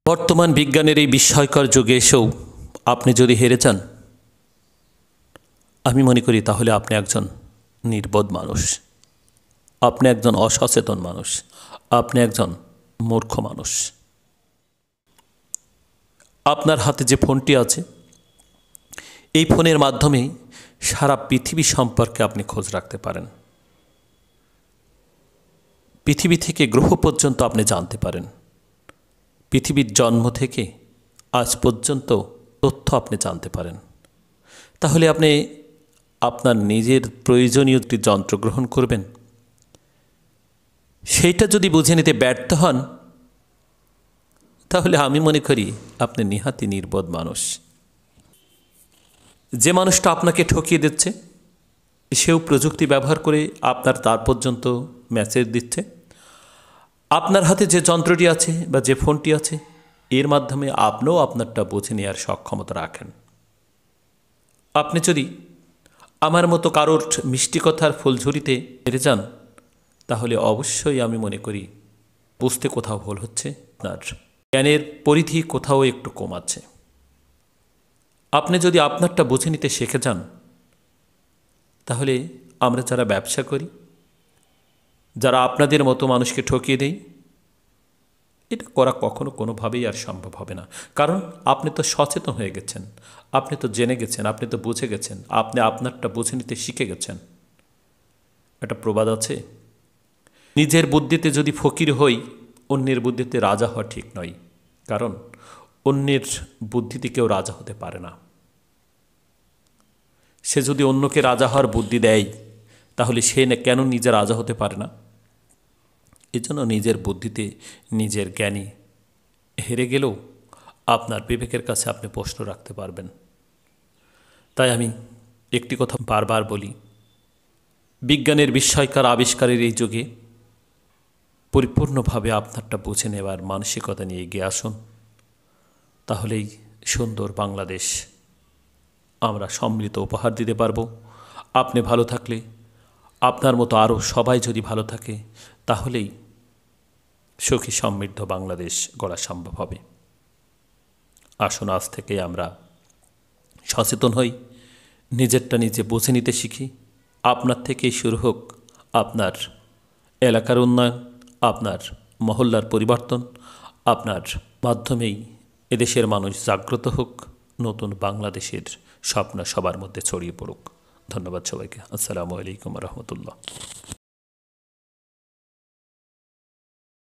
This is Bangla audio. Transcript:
বর্তমান বিজ্ঞানের এই বিস্ময়কর যুগে এসেও আপনি যদি হেরে যান, আমি মনে করি তাহলে আপনি একজন নির্বোধ মানুষ, আপনি একজন অসচেতন মানুষ, আপনি একজন মূর্খ মানুষ। আপনার হাতে যে ফোনটি আছে, এই ফোনের মাধ্যমে সারা পৃথিবী সম্পর্কে আপনি খোঁজ রাখতে পারেন। পৃথিবী থেকে গ্রহ পর্যন্ত আপনি জানতে পারেন। পৃথিবীর জন্ম থেকে আজ পর্যন্ত তথ্য আপনি জানতে পারেন। তাহলে আপনি আপনার নিজের প্রয়োজনীয় একটি যন্ত্র গ্রহণ করবেন। সেইটা যদি বুঝে নিতে ব্যর্থ হন, তাহলে আমি মনে করি আপনি নিহাতি নির্বোধ মানুষ। যে মানুষটা আপনাকে ঠকিয়ে দিচ্ছে, সেও প্রযুক্তি ব্যবহার করে আপনার তার পর্যন্ত মেসেজ দিচ্ছে। আপনার হাতে যে যন্ত্রটি আছে বা যে ফোনটি আছে, এর মাধ্যমে আপনিও আপনারটা বুঝে নেওয়ার সক্ষমতা রাখেন। আপনি যদি আমার মতো কারোর মিষ্টি কথার ফুলঝুরিতে হেরে যান, তাহলে অবশ্যই আমি মনে করি বুঝতে কোথাও ভুল হচ্ছে, আপনার জ্ঞানের পরিধি কোথাও একটু কম আছে। আপনি যদি আপনারটা বুঝে নিতে শিখে যান, তাহলে আমরা যারা ব্যবসা করি, যারা আপনাদের মতো মানুষকে ঠকিয়ে দেই, এটা করা কখনো কোনোভাবেই আর সম্ভব হবে না। কারণ আপনি তো সচেতন হয়ে গেছেন, আপনি তো জেনে গেছেন, আপনি তো বুঝে গেছেন, আপনি আপনারটা বুঝে নিতে শিখে গেছেন। একটা প্রবাদ আছে, নিজের বুদ্ধিতে যদি ফকির হই, অন্যের বুদ্ধিতে রাজা হওয়া ঠিক নয়। কারণ অন্যের বুদ্ধিতে কেউ রাজা হতে পারে না। সে যদি অন্যকে রাজা হওয়ার বুদ্ধি দেয়, তাহলে সে কেন নিজে রাজা হতে পারে না? এজন্য নিজের বুদ্ধিতে, নিজের জ্ঞানী হেরে গেলেও আপনার বিবেকের কাছে আপনি প্রশ্ন রাখতে পারবেন। তাই আমি একটি কথা বারবার বলি, বিজ্ঞানের বিস্ময়কর আবিষ্কারের এই যুগে পরিপূর্ণভাবে আপনারটা বুঝে নেওয়ার মানসিকতা নিয়ে এগিয়ে আসুন। তাহলেই সুন্দর বাংলাদেশ আমরা সম্মিলিত উপহার দিতে পারব। আপনি ভালো থাকলে, আপনার মতো আরও সবাই যদি ভালো থাকে, তাহলেই সুখী সমৃদ্ধ বাংলাদেশ গড়া সম্ভব হবে। আসুন আজ থেকে আমরা সচেতন হই, নিজেরটা নিজে বুঝে নিতে শিখি। আপনার থেকেই শুরু হোক আপনার এলাকার উন্নয়ন, আপনার মহল্লার পরিবর্তন। আপনার মাধ্যমেই এদেশের মানুষ জাগ্রত হোক, নতুন বাংলাদেশের স্বপ্ন সবার মধ্যে ছড়িয়ে পড়ুক। ধন্যবাদ সবাইকে। আসসালামু আলাইকুম রহমতুল্লাহ।